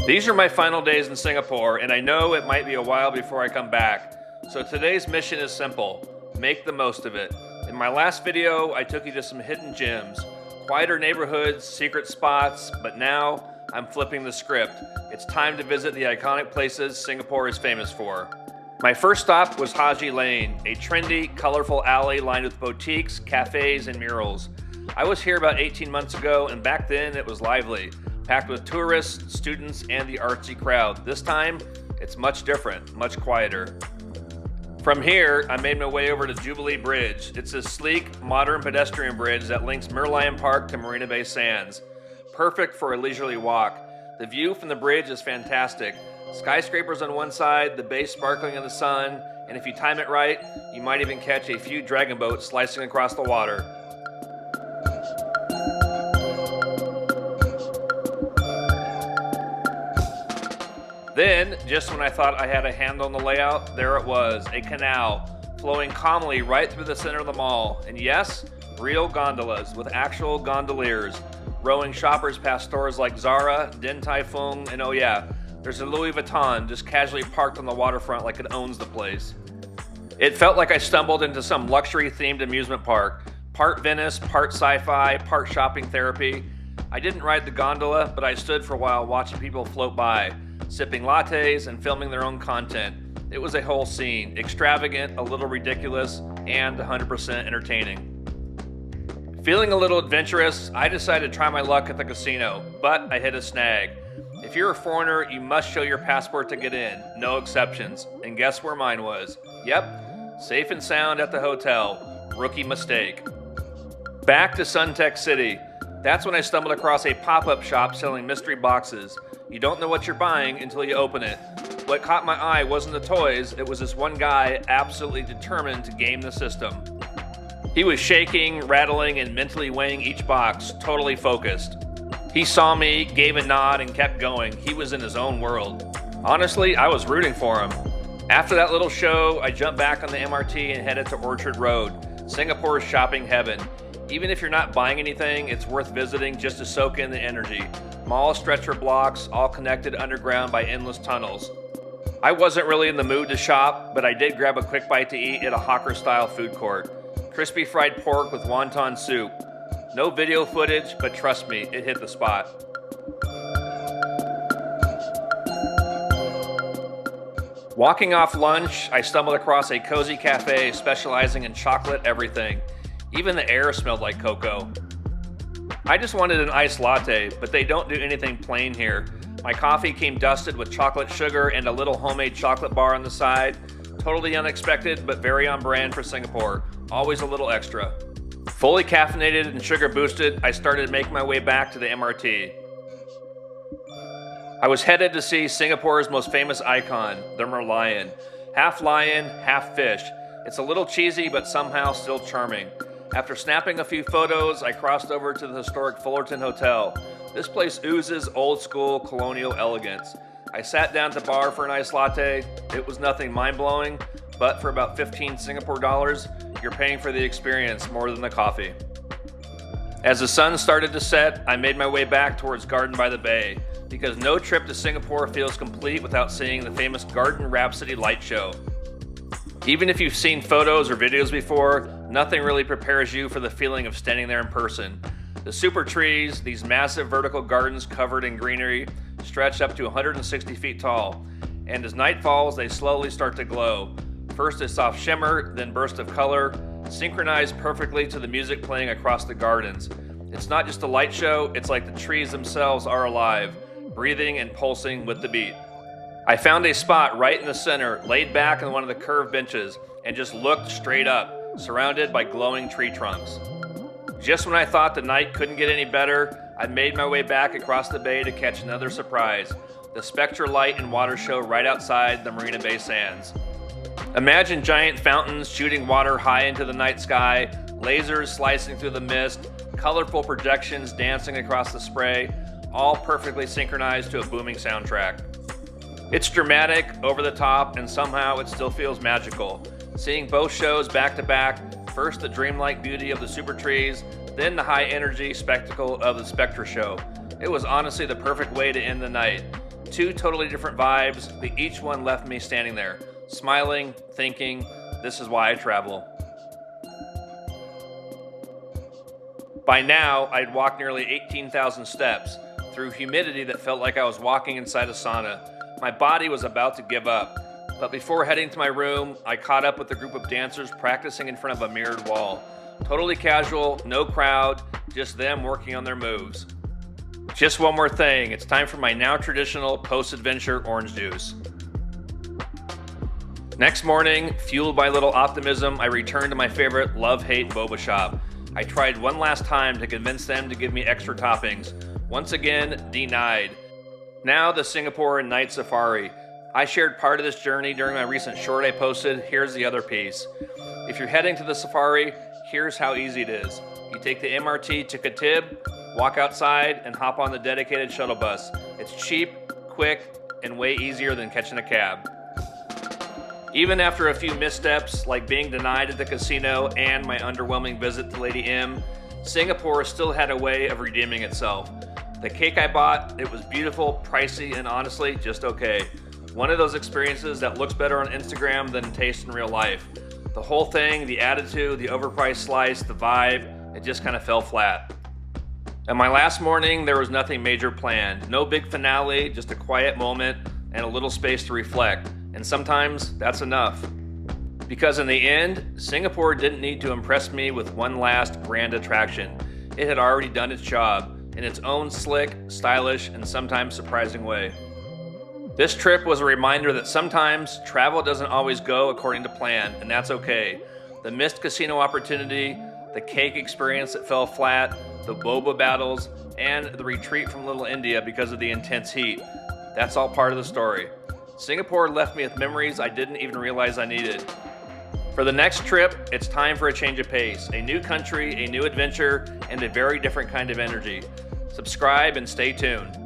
These are my final days in Singapore, and I know it might be a while before I come back. So today's mission is simple: make the most of it. In my last video, I took you to some hidden gems, quieter neighborhoods, secret spots, but now I'm flipping the script. It's time to visit the iconic places Singapore is famous for. My first stop was Haji Lane, a trendy, colorful alley lined with boutiques, cafes, and murals. I was here about 18 months ago, and back then it was lively, packed with tourists, students, and the artsy crowd. This time, it's much different, much quieter. From here, I made my way over to Jubilee Bridge. It's a sleek, modern pedestrian bridge that links Merlion Park to Marina Bay Sands. Perfect for a leisurely walk. The view from the bridge is fantastic. Skyscrapers on one side, the bay sparkling in the sun, and if you time it right, you might even catch a few dragon boats slicing across the water. Then, just when I thought I had a handle on the layout, there it was, a canal, flowing calmly right through the center of the mall. And yes, real gondolas with actual gondoliers, rowing shoppers past stores like Zara, Din Tai Fung, and oh yeah, there's a Louis Vuitton just casually parked on the waterfront like it owns the place. It felt like I stumbled into some luxury-themed amusement park, part Venice, part sci-fi, part shopping therapy. I didn't ride the gondola, but I stood for a while watching people float by, sipping lattes and filming their own content. It was a whole scene, extravagant, a little ridiculous, and 100% entertaining. Feeling a little adventurous, I decided to try my luck at the casino, but I hit a snag. If you're a foreigner, you must show your passport to get in, no exceptions. And guess where mine was? Yep, safe and sound at the hotel. Rookie mistake. Back to Suntec City. That's when I stumbled across a pop-up shop selling mystery boxes. You don't know what you're buying until you open it. What caught my eye wasn't the toys, it was this one guy absolutely determined to game the system. He was shaking, rattling, and mentally weighing each box, totally focused. He saw me, gave a nod, and kept going. He was in his own world. Honestly, I was rooting for him. After that little show, I jumped back on the MRT and headed to Orchard Road, Singapore's shopping heaven. Even if you're not buying anything, it's worth visiting just to soak in the energy. Malls stretch for blocks, all connected underground by endless tunnels. I wasn't really in the mood to shop, but I did grab a quick bite to eat at a hawker-style food court. Crispy fried pork with wonton soup. No video footage, but trust me, it hit the spot. Walking off lunch, I stumbled across a cozy cafe specializing in chocolate everything. Even the air smelled like cocoa. I just wanted an iced latte, but they don't do anything plain here. My coffee came dusted with chocolate sugar and a little homemade chocolate bar on the side. Totally unexpected, but very on brand for Singapore. Always a little extra. Fully caffeinated and sugar boosted, I started making my way back to the MRT. I was headed to see Singapore's most famous icon, the Merlion. Half lion, half fish. It's a little cheesy, but somehow still charming. After snapping a few photos, I crossed over to the historic Fullerton Hotel. This place oozes old-school colonial elegance. I sat down at the bar for an iced latte. It was nothing mind-blowing, but for about 15 Singapore dollars, you're paying for the experience more than the coffee. As the sun started to set, I made my way back towards Garden by the Bay, because no trip to Singapore feels complete without seeing the famous Garden Rhapsody light show. Even if you've seen photos or videos before, nothing really prepares you for the feeling of standing there in person. The Supertrees, these massive vertical gardens covered in greenery, stretch up to 160 feet tall, and as night falls, they slowly start to glow. First a soft shimmer, then burst of color, synchronized perfectly to the music playing across the gardens. It's not just a light show, it's like the trees themselves are alive, breathing and pulsing with the beat. I found a spot right in the center, laid back on one of the curved benches, and just looked straight up, surrounded by glowing tree trunks. Just when I thought the night couldn't get any better, I made my way back across the bay to catch another surprise, the Spectra light and water show right outside the Marina Bay Sands. Imagine giant fountains shooting water high into the night sky, lasers slicing through the mist, colorful projections dancing across the spray, all perfectly synchronized to a booming soundtrack. It's dramatic, over the top, and somehow it still feels magical. Seeing both shows back to back, first the dreamlike beauty of the Supertrees, then the high energy spectacle of the Spectra show. It was honestly the perfect way to end the night. two totally different vibes, but each one left me standing there, smiling, thinking, this is why I travel. By now, I'd walked nearly 18,000 steps through humidity that felt like I was walking inside a sauna. My body was about to give up, but before heading to my room, I caught up with a group of dancers practicing in front of a mirrored wall. Totally casual, no crowd, just them working on their moves. Just one more thing, it's time for my now traditional post-adventure orange juice. Next morning, fueled by a little optimism, I returned to my favorite love-hate boba shop. I tried one last time to convince them to give me extra toppings. Once again, denied. Now the Singapore night safari. I shared part of this journey during my recent short I posted. Here's the other piece. If you're heading to the safari, here's how easy it is. You take the MRT to Khatib, walk outside, and hop on the dedicated shuttle bus. It's cheap, quick, and way easier than catching a cab. Even after a few missteps, like being denied at the casino and my underwhelming visit to Lady M, Singapore still had a way of redeeming itself. The cake I bought, it was beautiful, pricey, and honestly, just okay. One of those experiences that looks better on Instagram than tastes in real life. The whole thing, the attitude, the overpriced slice, the vibe, it just kind of fell flat. And my last morning, there was nothing major planned. No big finale, just a quiet moment and a little space to reflect. And sometimes that's enough. Because in the end, Singapore didn't need to impress me with one last grand attraction. It had already done its job in its own slick, stylish, and sometimes surprising way. This trip was a reminder that sometimes travel doesn't always go according to plan, and that's okay. The missed casino opportunity, the cake experience that fell flat, the boba battles, and the retreat from Little India because of the intense heat. That's all part of the story. Singapore left me with memories I didn't even realize I needed. For the next trip, it's time for a change of pace, a new country, a new adventure, and a very different kind of energy. Subscribe and stay tuned.